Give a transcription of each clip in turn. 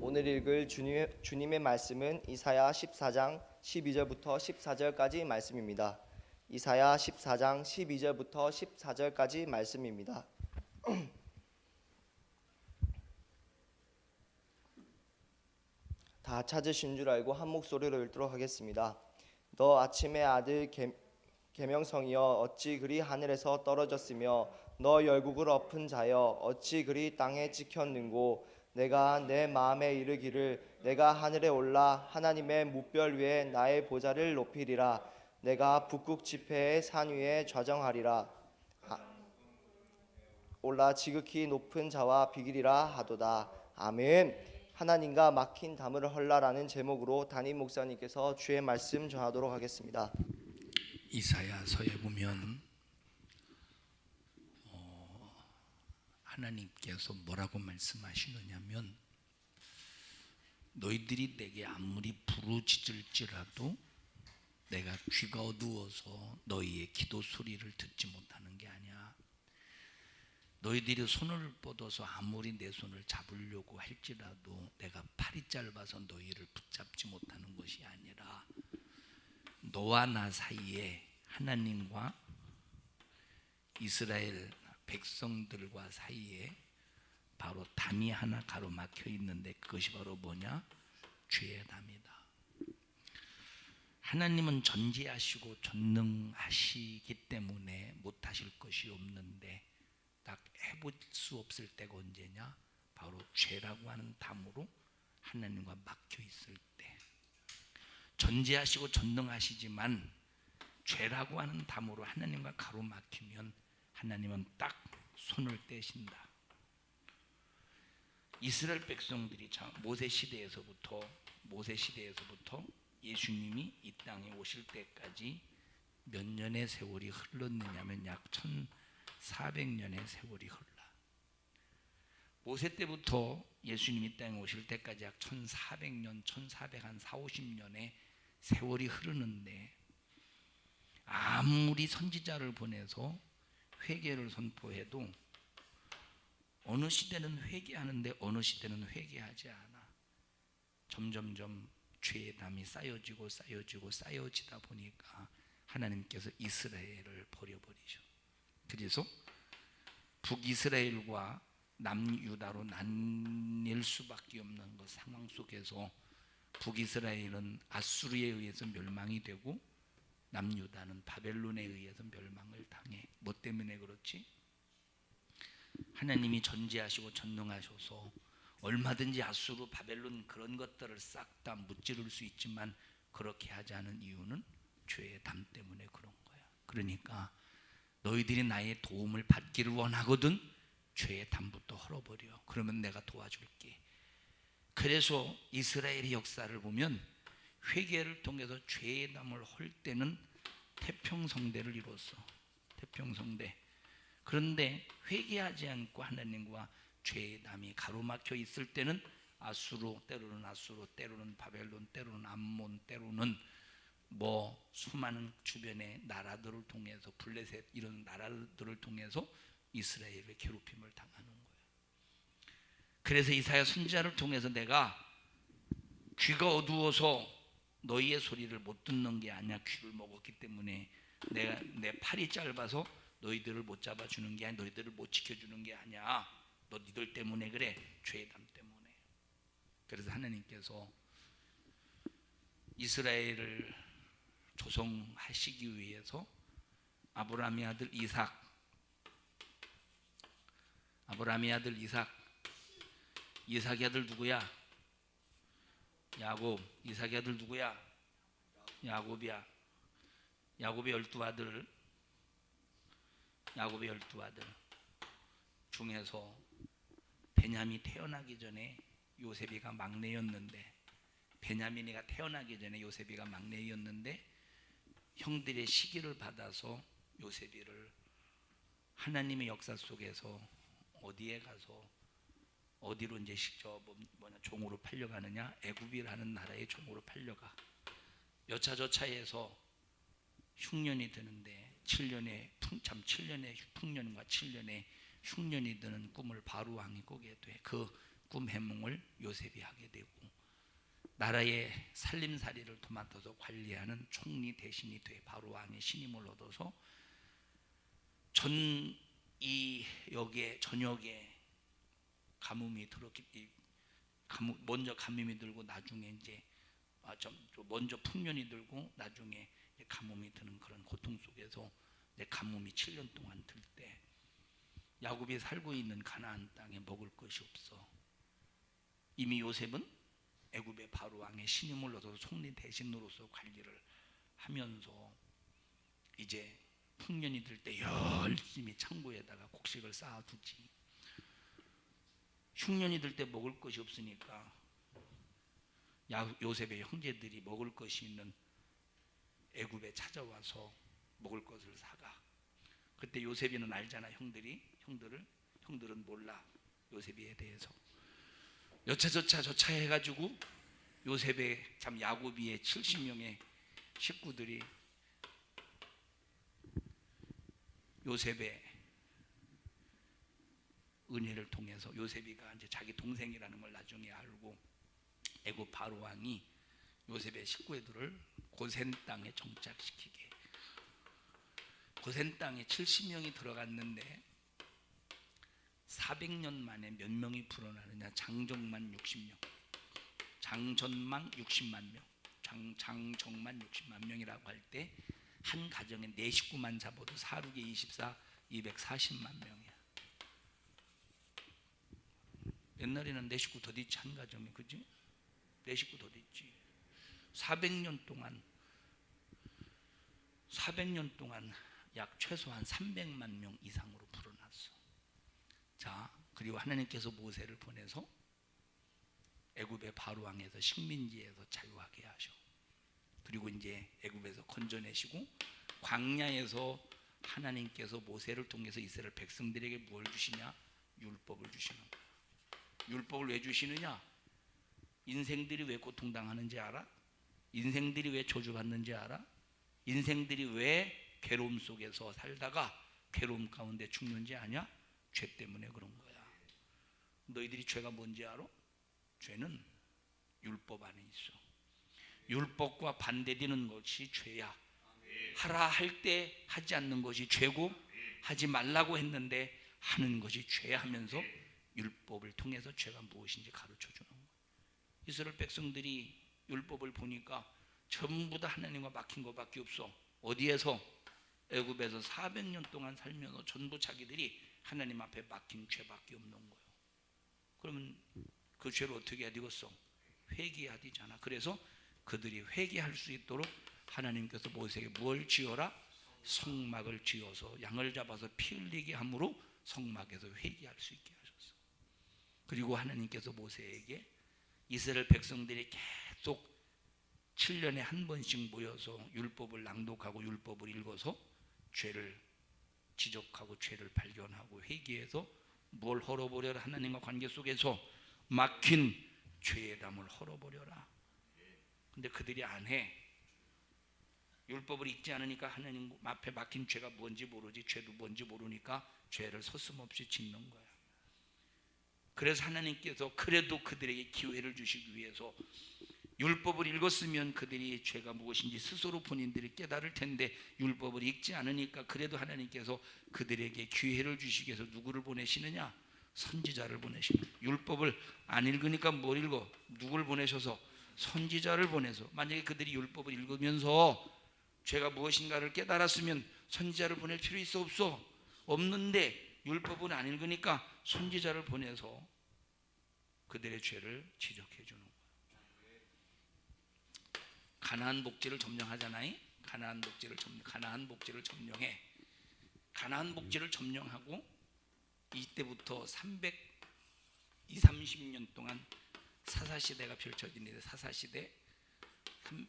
오늘 읽을 주님의 말씀은 이사야 14장 12절부터 14절까지 말씀입니다. 이사야 14장 12절부터 14절까지 말씀입니다. 다 찾으신 줄 알고 한 목소리로 읽도록 하겠습니다. 너 아침의 아들 계명성이여 어찌 그리 하늘에서 떨어졌으며 너 열국을 엎은 자여 어찌 그리 땅에 찍혔는고 내가 내 마음에 이르기를 내가 하늘에 올라 하나님의 무별 위에 나의 보좌를 높이리라. 내가 북극 지폐의 산 위에 좌정하리라. 올라 지극히 높은 자와 비기리라 하도다. 아멘. 하나님과 막힌 담을 헐라라는 제목으로 담임 목사님께서 주의 말씀 전하도록 하겠습니다. 이사야서에 보면 하나님께서 뭐라고 말씀하시느냐면 너희들이 내게 아무리 부르짖을지라도 내가 귀가 어두워서 너희의 기도 소리를 듣지 못하는 게 아니야. 너희들이 손을 뻗어서 아무리 내 손을 잡으려고 할지라도 내가 팔이 짧아서 너희를 붙잡지 못하는 것이 아니라 너와 나 사이에 하나님과 이스라엘 백성들과 사이에 바로 담이 하나 가로막혀 있는데 그것이 바로 뭐냐? 죄의 담이다. 하나님은 전지하시고 전능하시기 때문에 못하실 것이 없는데 딱 해볼 수 없을 때가 언제냐? 바로 죄라고 하는 담으로 하나님과 막혀 있을 때. 전지하시고 전능하시지만 죄라고 하는 담으로 하나님과 가로막히면 하나님은 딱 손을 떼신다. 이스라엘 백성들이 모세 시대에서부터 예수님이 이 땅에 오실 때까지 몇 년의 세월이 흘렀느냐면 약 1400년의 세월이 흘러. 모세 때부터 예수님이 이 땅에 오실 때까지 약 1400년, 1450년의 세월이 흐르는데 아무리 선지자를 보내서 회개를 선포해도 어느 시대는 회개하는데 어느 시대는 회개하지 않아. 점점점 죄의 담이 쌓여지다 보니까 하나님께서 이스라엘을 버려버리죠. 그래서 북이스라엘과 남유다로 나뉠 수밖에 없는 그 상황 속에서 북이스라엘은 아수르에 의해서 멸망이 되고 남유다는 바벨론에 의해서 멸망을 당해. 뭐 때문에 그렇지? 하나님이 전지하시고 전능하셔서 얼마든지 아수르, 바벨론 그런 것들을 싹 다 무찌를 수 있지만 그렇게 하지 않은 이유는 죄의 담 때문에 그런 거야. 그러니까 너희들이 나의 도움을 받기를 원하거든 죄의 담부터 헐어버려. 그러면 내가 도와줄게. 그래서 이스라엘의 역사를 보면 회개를 통해서 죄의 담을 헐 때는 태평성대를 이뤘어. 태평성대. 그런데 회개하지 않고 하나님과 죄의 담이 가로막혀 있을 때는 때로는 바벨론, 때로는 암몬, 때로는 수많은 주변의 나라들을 통해서 블레셋 이런 나라들을 통해서 이스라엘의 괴롭힘을 당하는 거예요. 그래서 이사야 선지자를 통해서 내가 귀가 어두워서 너희의 소리를 못 듣는 게 아니야. 귀를 먹었기 때문에 내가 내 팔이 짧아서 너희들을 못 잡아주는 게 아니야. 너희들을 못 지켜주는 게 아니야. 너희들 때문에 그래. 죄의 담 때문에. 그래서 하나님께서 이스라엘을 조성하시기 위해서 아브라함의 아들 이삭, 이삭의 아들 누구야? 야곱. 이삭의 아들 누구야? 야곱이야. 야곱의 12아들 중에서 베냐민이 태어나기 전에 요셉이가 막내였는데 형들의 시기를 받아서 요셉이를 하나님의 역사 속에서 어디에 가서 어디로 이제 종으로 팔려가느냐? 애굽이라는 나라의 종으로 팔려가. 여차저차해서 흉년이 드는데 7년의 풍년과 7년의 흉년이 드는 꿈을 바로 왕이 꾸게 돼. 그 꿈 해몽을 요셉이 하게 되고 나라의 살림살이를 도맡아서 관리하는 총리 대신이 돼 바로 왕의 신임을 얻어서 이 여기에 전역에 가뭄이 들었기 먼저 가뭄이 들고 나중에 이제 먼저 풍년이 들고 나중에 가뭄이 드는 그런 고통 속에서 가뭄이 7년 동안 들 때 야곱이 살고 있는 가나안 땅에 먹을 것이 없어. 이미 요셉은 애굽의 바로 왕의 신임을 얻어서 총리 대신으로서 관리를 하면서 이제 풍년이 들 때 열심히 창고에다가 곡식을 쌓아두지. 흉년이 들 때 먹을 것이 없으니까 요셉의 형제들이 먹을 것이 있는 애굽에 찾아와서 먹을 것을 사가. 그때 요셉이는 알잖아. 형들은 몰라. 요셉이에 대해서 여차저차 해가지고 요셉의 참 야곱이의 70명의 식구들이 요셉의 은혜를 통해서 요셉이가 이제 자기 동생이라는 걸 나중에 알고 애굽 바로 왕이 요셉의 식구들을 고센 땅에 정착시키게. 고센 땅에 70명이 들어갔는데 400년 만에 몇 명이 불어나느냐? 장정만 60명, 장전만 60만 명, 장정만 60만 명이라고 할 때 한 가정에 네 식구만 잡아도 4, 6에 24, 240만 명이야. 옛날에는 네 식구 더 있지 한 가정에, 그지? 네 식구 더 있지. 400년 동안 약 최소한 300만 명 이상으로 불어났어. 자, 그리고 하나님께서 모세를 보내서 애굽의 바로 왕에서 식민지에서 자유하게 하셔. 그리고 이제 애굽에서 건져내시고 광야에서 하나님께서 모세를 통해서 이스라엘 백성들에게 뭘 주시냐? 율법을 주시는 거야. 율법을 왜 주시느냐? 인생들이 왜 고통당하는지 알아? 인생들이 왜 저주받는지 알아? 인생들이 왜 괴로움 속에서 살다가 괴로움 가운데 죽는지 아냐? 죄 때문에 그런 거야. 너희들이 죄가 뭔지 알아? 죄는 율법 안에 있어. 율법과 반대되는 것이 죄야. 하라 할 때 하지 않는 것이 죄고 하지 말라고 했는데 하는 것이 죄야 하면서 율법을 통해서 죄가 무엇인지 가르쳐 주는 거야. 이스라엘 백성들이 율법을 보니까 전부 다 하나님과 막힌 것밖에 없어. 어디에서? 애굽에서 400년 동안 살면서 전부 자기들이 하나님 앞에 막힌 죄밖에 없는 거예요. 그러면 그 죄를 어떻게 해야 되겠어? 회개해야 되잖아. 그래서 그들이 회개할 수 있도록 하나님께서 모세에게 뭘 지어라? 성막을 지어서 양을 잡아서 피 흘리게 함으로 성막에서 회개할 수 있게 하셨어. 그리고 하나님께서 모세에게 이스라엘 백성들이 계속 7년에 한 번씩 모여서 율법을 낭독하고 율법을 읽어서 죄를 지적하고 죄를 발견하고 회개해서 뭘 헐어버려라? 하나님과 관계 속에서 막힌 죄의 담을 헐어버려라. 근데 그들이 안 해. 율법을 읽지 않으니까 하나님 앞에 막힌 죄가 뭔지 모르지, 죄도 뭔지 모르니까 죄를 서슴없이 짓는 거야. 그래서 하나님께서 그래도 그들에게 기회를 주시기 위해서 율법을 읽었으면 그들이 죄가 무엇인지 스스로 본인들이 깨달을 텐데 율법을 읽지 않으니까 그래도 하나님께서 그들에게 기회를 주시기 위해서 누구를 보내시느냐? 선지자를 보내시는 거예요. 율법을 안 읽으니까 뭘 읽어? 누구를 보내셔서? 선지자를 보내서. 만약에 그들이 율법을 읽으면서 죄가 무엇인가를 깨달았으면 선지자를 보낼 필요 있어 없어? 없는데 율법을 안 읽으니까 선지자를 보내서 그들의 죄를 지적해 주는 거예요. 가나안 복지를 점령하잖아요. 가나안 복지를 점령해. 가나안 복지를 점령하고 이때부터 330년 동안 사사시대가 펼쳐지는데 사사시대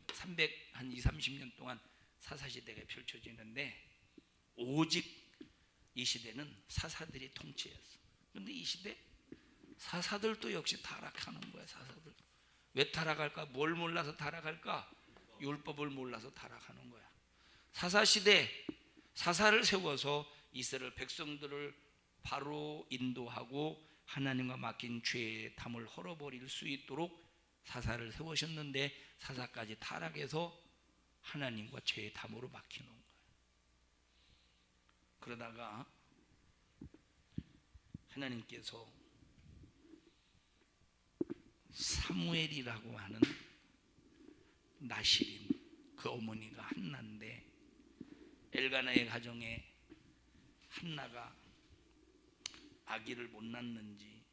330년 동안 사사시대가 펼쳐지는데 오직 이 시대는 사사들이 통치했어. 그런데 이 시대 사사들도 역시 타락하는 거야. 사사들 왜 타락할까? 뭘 몰라서 타락할까? 율법을 몰라서 타락하는 거야. 사사시대 사사를 세워서 이스라엘 백성들을 바로 인도하고 하나님과 맡긴 죄의 담을 헐어버릴 수 있도록 사사를 세우셨는데 사사까지 타락해서 하나님과 죄의 담으로 막히는 거예요. 그러다가 하나님께서 사무엘이라고 하는 나실인 그 어머니가 한나인데, 엘가나의 가정에 한나가 아기를 못 낳는지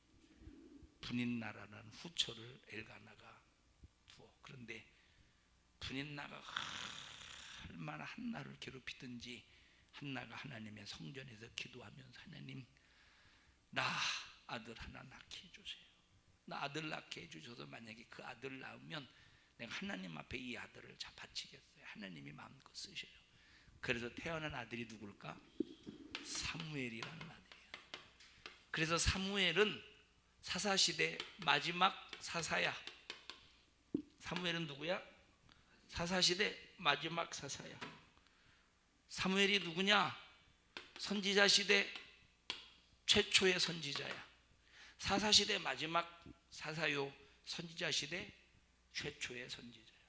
분인나라라는 후처를 엘가나가 두어. 그런데 분인나가 얼마나 한나를 괴롭히든지 한나가 하나님의 성전에서 기도하면서 하나님, 나 아들 하나 낳게 해주세요. 나 아들 낳게 해주셔서 만약에 그 아들 낳으면 내가 하나님 앞에 이 아들을 바치겠어요. 하나님이 마음껏 쓰셔요. 그래서 태어난 아들이 누굴까? 사무엘이라는 아들이에요. 그래서 사무엘은 사사시대 마지막 사사야. 사무엘은 누구야? 사사시대 마지막 사사야. 사무엘이 누구냐? 선지자 시대 최초의 선지자야. 사사시대 마지막 사사요, 선지자 시대 최초의 선지자야.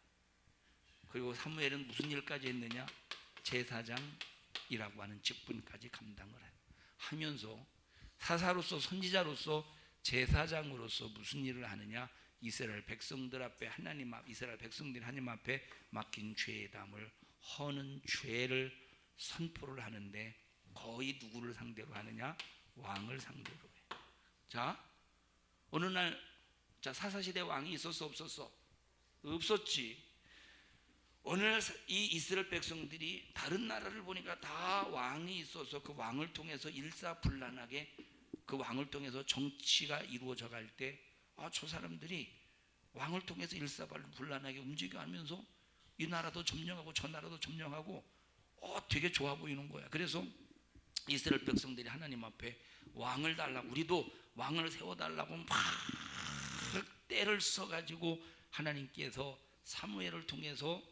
그리고 사무엘은 무슨 일까지 했느냐? 제사장이라고 하는 직분까지 감당을 하면서 사사로서, 선지자로서, 제사장으로서 무슨 일을 하느냐? 이스라엘 백성들 앞에 이스라엘 백성들이 하나님 앞에 맡긴 죄의 담을 허는 죄를 선포를 하는데, 거의 누구를 상대로 하느냐? 왕을 상대로 해. 자, 어느 날, 자, 사사시대 왕이 있었어, 없었어? 없었지. 어느 날 이 이스라엘 백성들이 다른 나라를 보니까 다 왕이 있어서 그 왕을 통해서 일사불란하게, 그 왕을 통해서 정치가 이루어져 갈 때, 저 사람들이 왕을 통해서 일사불란하게 움직여가면서 이 나라도 점령하고 저 나라도 점령하고 되게 좋아 보이는 거야. 그래서 이스라엘 백성들이 하나님 앞에 왕을 달라고, 우리도 왕을 세워달라고 막 때를 써가지고 하나님께서 사무엘을 통해서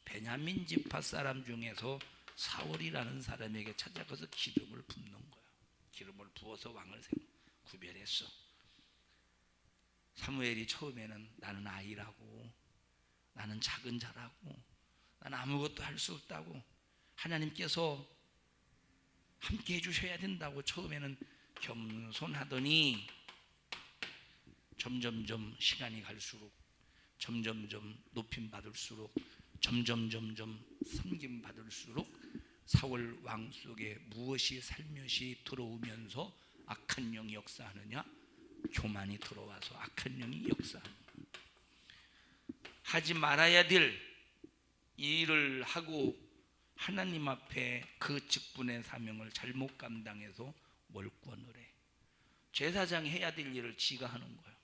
베냐민 지파 사람 중에서 사울이라는 사람에게 찾아가서 기름을 붓는 거야. 기름을 부어서 왕을 구별했어. 사무엘이 처음에는 나는 아이라고, 나는 작은 자라고, 나는 아무것도 할 수 없다고, 하나님께서 함께 해주셔야 된다고 처음에는 겸손하더니 점점점 시간이 갈수록, 점점점 높임 받을수록, 점점점 섬김 받을수록 사울 왕 속에 무엇이 살며시 들어오면서 악한 영이 역사하느냐? 교만이 들어와서 악한 영이 역사하는, 하지 말아야 될 일을 하고 하나님 앞에 그 직분의 사명을 잘못 감당해서 월권을 해. 제사장이 해야 될 일을 지가 하는 거야.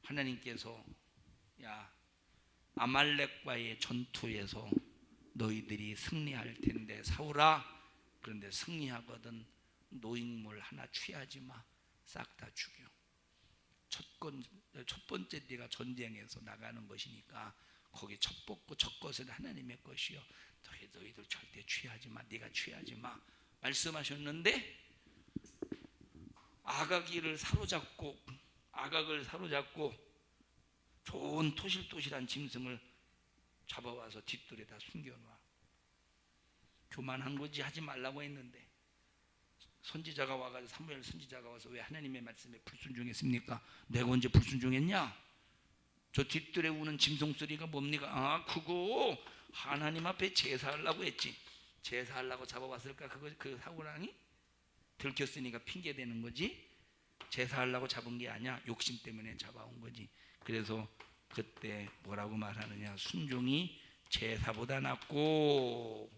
하나님께서, 야, 아말렉과의 전투에서 너희들이 승리할 텐데 사울아, 그런데 승리하거든 노획물 하나 취하지 마. 싹 다 죽여. 첫 번째 네가 전쟁에서 나가는 것이니까 거기 첫 뽑고 첫 것은 하나님의 것이요, 너희들 절대 취하지 마. 네가 취하지 마 말씀하셨는데, 아각을 사로잡고 좋은 토실토실한 짐승을 잡아와서 뒷뜰에다 숨겨놔. 교만한 거지. 하지 말라고 했는데 선지자가 와가지고, 사무엘 선지자가 와서 왜 하나님의 말씀에 불순종했습니까? 내가 언제 불순종했냐? 저 뒷뜰에 우는 짐승 소리가 뭡니까? 그거 하나님 앞에 제사하려고 했지. 제사하려고 잡아왔을까? 그 사고랑이 들켰으니까 핑계대는 거지. 제사하려고 잡은 게 아니야. 욕심 때문에 잡아온 거지. 그래서 그때 뭐라고 말하느냐? 순종이 제사보다 낫고,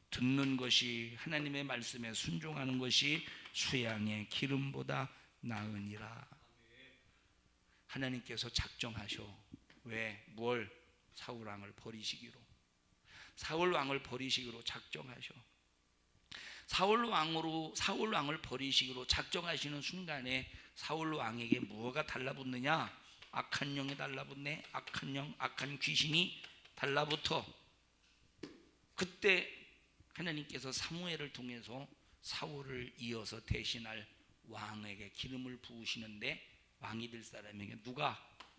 듣는 것이, 하나님의 말씀에 순종하는 것이 수양의 기름보다 나으니라. 하나님께서 작정하셔. 왜? 뭘? 사울 왕을 버리시기로. 사울 왕을 버리시기로 작정하셔. 사울 왕을 버리시기로 작정하시는 순간에 사울 왕에게 무엇가 달라붙느냐? 악한 영이 달라붙네. 악한 영, 악한 귀신이 달라붙어. 그때 하나님께서 사무엘을 통해서 사울을 이어서 대신할 왕에게 기름을 부으시는데 왕이 될 사람에게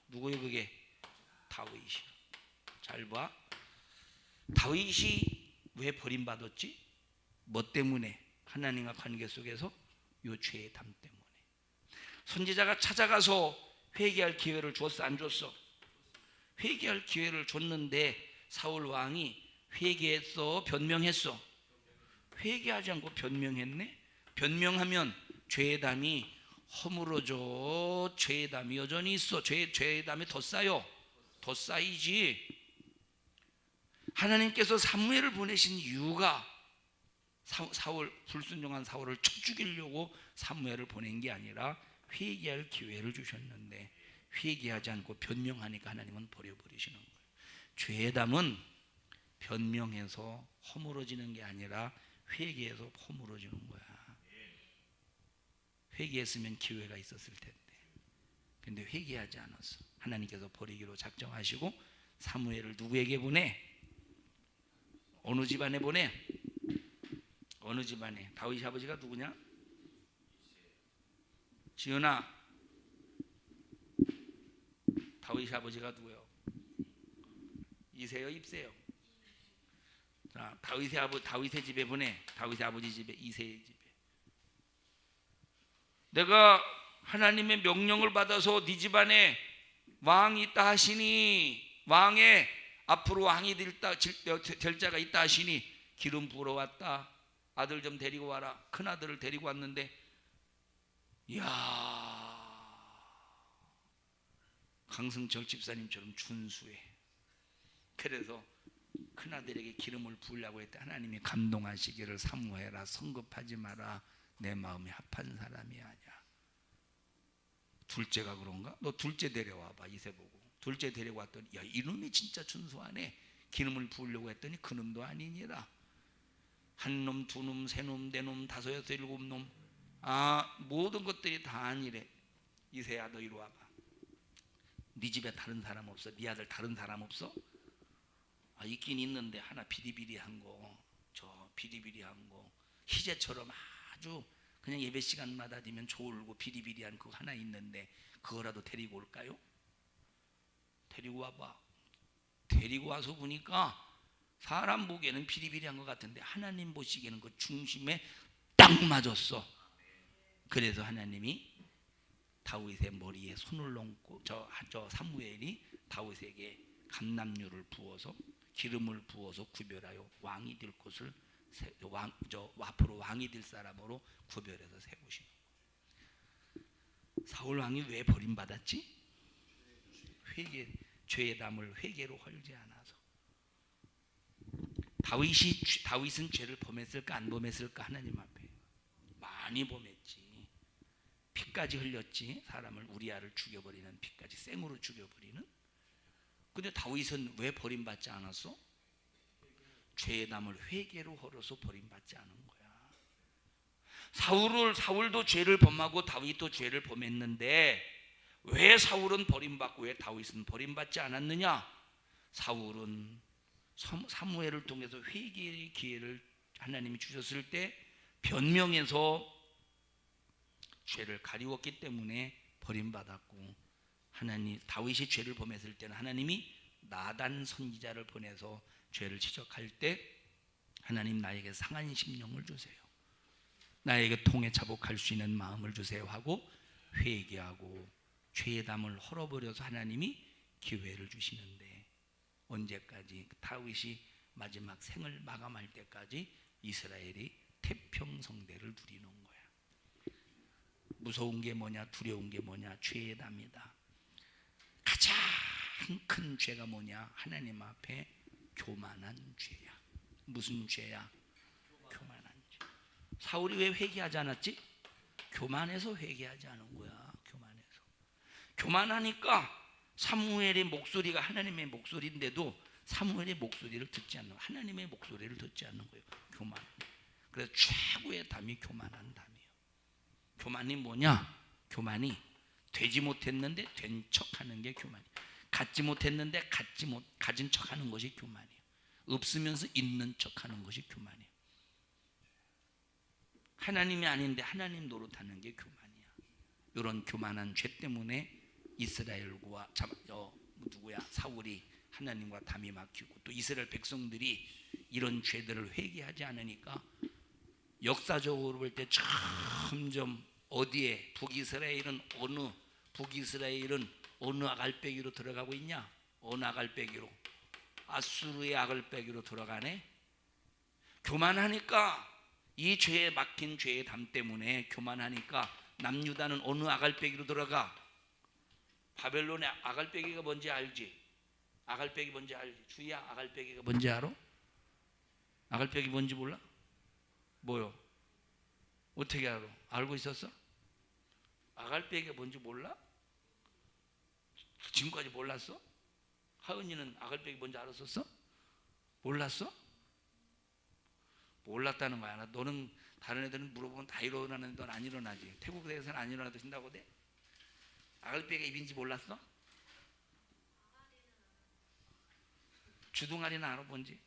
누구예요? 그게 다윗이요. 잘 봐. 다윗이 왜 버림받았지? 뭐 때문에? 하나님과 관계 속에서 요 죄의 담 때문에. 선지자가 찾아가서 회개할 기회를 줬어, 안 줬어? 회개할 기회를 줬는데 사울 왕이 회개했어, 변명했어? 회개하지 않고 변명했네. 변명하면 죄의 담이 허물어져. 죄의 담이 여전히 있어. 죄의 담이 더 쌓여. 더 쌓이지. 하나님께서 사무엘을 보내신 이유가 불순종한 사울을 쳐 죽이려고 사무엘을 보낸 게 아니라 회개할 기회를 주셨는데 회개하지 않고 변명하니까 하나님은 버려버리시는 거예요. 죄의 담은 변명해서 허물어지는 게 아니라 회개해서 허물어지는 거야. 회개했으면 기회가 있었을 텐데. 근데 회개하지 않았어. 하나님께서 버리기로 작정하시고 사무엘을 누구에게 보내? 어느 집안에 보내? 어느 집안에? 다윗 아버지가 누구냐? 지은아, 다윗 아버지가 누구요? 이세요, 입세요? 자, 다윗의 집에 보내. 다윗의 아버지 집에, 이세의 집에. 내가 하나님의 명령을 받아서 네 집안에 왕이 있다 하시니, 왕의 앞으로 왕이 될 자가 있다 하시니 기름 부으러 왔다. 아들 좀 데리고 와라. 큰 아들을 데리고 왔는데, 이야, 강승철 집사님처럼 준수해. 그래서 큰 아들에게 기름을 부으려고 했대. 하나님이 감동하시기를 사모해라. 성급하지 마라. 내 마음에 합한 사람이 아니야. 둘째가 그런가? 너 둘째 데려와봐. 이세 보고. 둘째 데리고 왔더니 야, 이놈이 진짜 준수하네. 기름을 부으려고 했더니 그놈도 아니니라. 한 놈, 두 놈, 세 놈, 네 놈, 다섯, 여섯, 일곱 놈. 모든 것들이 다 아니래. 이세야, 너 이리 와봐. 네 집에 다른 사람 없어? 네 아들 다른 사람 없어? 있긴 있는데 하나 비리비리한 거, 저 비리비리한 거, 희재처럼 아주 그냥 예배 시간마다 되면 졸고 비리비리한 그거 하나 있는데 그거라도 데리고 올까요? 데리고 와봐. 데리고 와서 보니까 사람 보기에는 비리비리한 것 같은데 하나님 보시기에는 그 중심에 딱 맞았어. 그래서 하나님이 다윗의 머리에 손을 얹고 저 사무엘이 다윗에게 감람유를 부어서 기름을 부어서 구별하여 왕이 될 것을 앞으로 왕이 될 사람으로 구별해서 세우시는 거예요. 사울 왕이 왜 버림받았지? 죄의 담을 회개로 헐지 않아서. 다윗은 죄를 범했을까 안 범했을까? 하나님 앞에 많이 범했지. 피까지 흘렸지. 사람을 우리아를 죽여버리는, 피까지 생으로 죽여버리는. 근데 다윗은 왜 버림받지 않았어? 죄의 담을 회개로 헐어서 버림받지 않은 거야. 사울도 죄를 범하고 다윗도 죄를 범했는데 왜 사울은 버림받고 왜 다윗은 버림받지 않았느냐? 사울은 사무엘을 통해서 회개의 기회를 하나님이 주셨을 때 변명해서 죄를 가리웠기 때문에 버림받았고, 다윗이 죄를 범했을 때는 하나님이 나단 선지자를 보내서 죄를 지적할 때 하나님 나에게 상한 심령을 주세요. 나에게 통해 자복할 수 있는 마음을 주세요 하고 회개하고 죄의 담을 헐어버려서 하나님이 기회를 주시는데, 언제까지? 다윗이 마지막 생을 마감할 때까지 이스라엘이 태평성대를 누리는 거야. 무서운 게 뭐냐? 두려운 게 뭐냐? 죄의 담이다. 가장 큰 죄가 뭐냐? 하나님 앞에 교만한 죄야. 무슨 죄야? 교만한 죄. 사울이 왜 회개하지 않았지? 교만해서 회개하지 않은 거야. 교만하니까 사무엘의 목소리가 하나님의 목소리인데도 사무엘의 목소리를 듣지 않는, 하나님의 목소리를 듣지 않는 거예요. 교만. 그래서 최고의 담이 교만한 담이에요. 교만이 뭐냐? 교만이 되지 못했는데 된 척하는 게 교만이에요. 갖지 못했는데 가진 척하는 것이 교만이에요. 없으면서 있는 척하는 것이 교만이에요. 하나님이 아닌데 하나님 노릇하는 게 교만이야. 이런 교만한 죄 때문에 이스라엘과 사울이 하나님과 담이 막히고, 또 이스라엘 백성들이 이런 죄들을 회개하지 않으니까 역사적으로 볼 때 점점 어디에 북이스라엘은 어느 아갈배기로 들어가고 있냐? 어느 아갈배기로? 아수르의 아갈배기로 들어가네. 교만하니까, 이 죄에 막힌 죄의 담 때문에 교만하니까 남유다는 어느 아갈배기로 들어가? 바벨론의 아갈배기가 뭔지 알지? 아갈배기 뭔지 알지? 주희야, 아갈배기가 뭔지 알아? 아갈배기 뭔지 몰라? 뭐요? 어떻게 알아? 알고 있었어? 아갈배기가 뭔지 몰라? 지금까지 몰랐어? 하은이는 아갈배기 뭔지 알았었어? 몰랐어? 몰랐다는 거야. 너는 다른 애들은 물어보면 다 일어나는데 넌 안 일어나지. 태국에서는 안 일어나도 된다고 돼? 아갈배기가 입인지 몰랐어? 주둥아리는 알아 뭔지?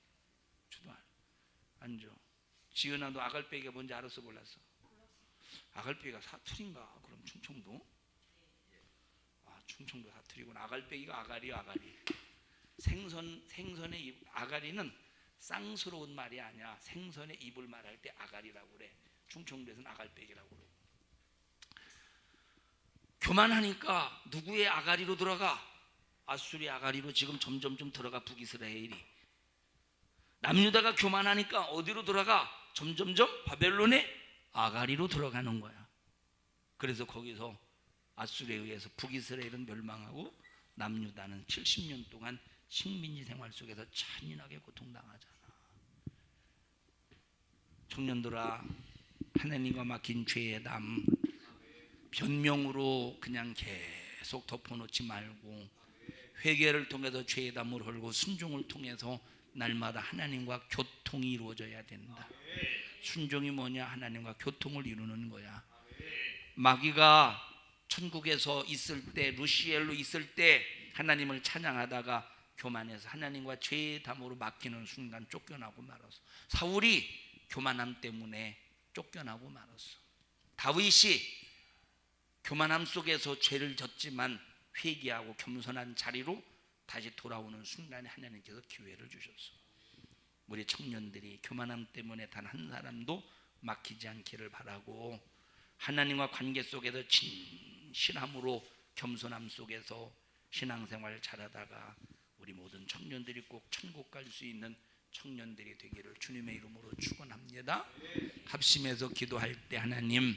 주둥아리. 앉아. 지은아, 너 아갈배기가 뭔지 알았어 몰랐어? 아갈배기가 사투리인가? 그럼 충청도? 아, 충청도 사투리구나. 아갈배기가 아가리야, 아가리. 생선의 아가리는 쌍스러운 말이 아니야. 생선의 입을 말할 때 아가리라고 그래. 충청도에서는 아갈배기라고 그래. 교만하니까 누구의 아가리로 들어가? 아수리 아가리로 지금 점점 들어가 북이스라엘이. 남유다가 교만하니까 어디로 들어가? 점점점 바벨론의 아가리로 들어가는 거야. 그래서 거기서 아수리에 의해서 북이스라엘은 멸망하고 남유다는 70년 동안 식민지 생활 속에서 잔인하게 고통당하잖아. 청년들아, 하나님과 막힌 죄의 담 변명으로 그냥 계속 덮어놓지 말고 회개를 통해서 죄의 담을 헐고 순종을 통해서 날마다 하나님과 교통이 이루어져야 된다. 순종이 뭐냐? 하나님과 교통을 이루는 거야. 마귀가 천국에서 있을 때, 루시엘로 있을 때 하나님을 찬양하다가 교만해서 하나님과 죄의 담으로 막히는 순간 쫓겨나고 말았어. 사울이 교만함 때문에 쫓겨나고 말았어. 다윗이 교만함 속에서 죄를 졌지만 회개하고 겸손한 자리로 다시 돌아오는 순간에 하나님께서 기회를 주셨어. 우리 청년들이 교만함 때문에 단 한 사람도 막히지 않기를 바라고, 하나님과 관계 속에서 진실함으로 겸손함 속에서 신앙생활 잘하다가 우리 모든 청년들이 꼭 천국 갈 수 있는 청년들이 되기를 주님의 이름으로 축원합니다. 합심해서 기도할 때 하나님,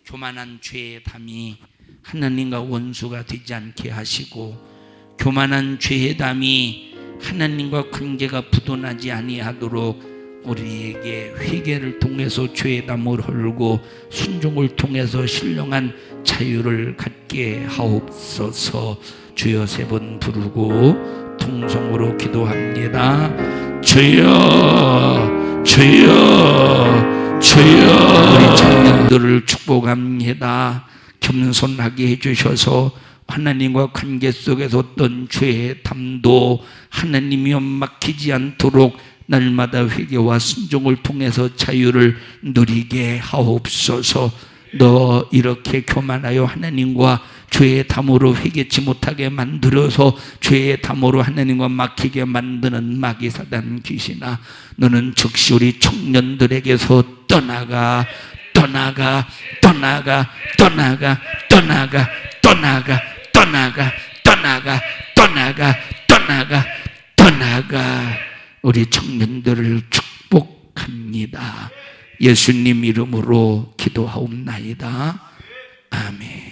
교만한 죄의 담이 하나님과 원수가 되지 않게 하시고, 교만한 죄의 담이 하나님과 관계가 부도나지 아니하도록 우리에게 회개를 통해서 죄의 담을 헐고 순종을 통해서 신령한 자유를 갖게 하옵소서. 주여 세 번 부르고 통성으로 기도합니다. 주여, 주여, 주여. 우리 청년들을 축복합니다. 겸손하게 해주셔서 하나님과 관계 속에서 어떤 죄의 담도 하나님이 막히지 않도록 날마다 회개와 순종을 통해서 자유를 누리게 하옵소서. 너 이렇게 교만하여 하나님과 죄의 담으로 회개치 못하게 만들어서 죄의 담으로 하나님과 막히게 만드는 마귀 사단 귀신아, 너는 즉시 우리 청년들에게서 떠나가, 떠나가, 떠나가, 떠나가, 떠나가, 떠나가, 떠나가, 떠나가, 떠나가, 떠나가, 떠나가. 우리 청년들을 축복합니다. 예수님 이름으로 기도하옵나이다. 아멘.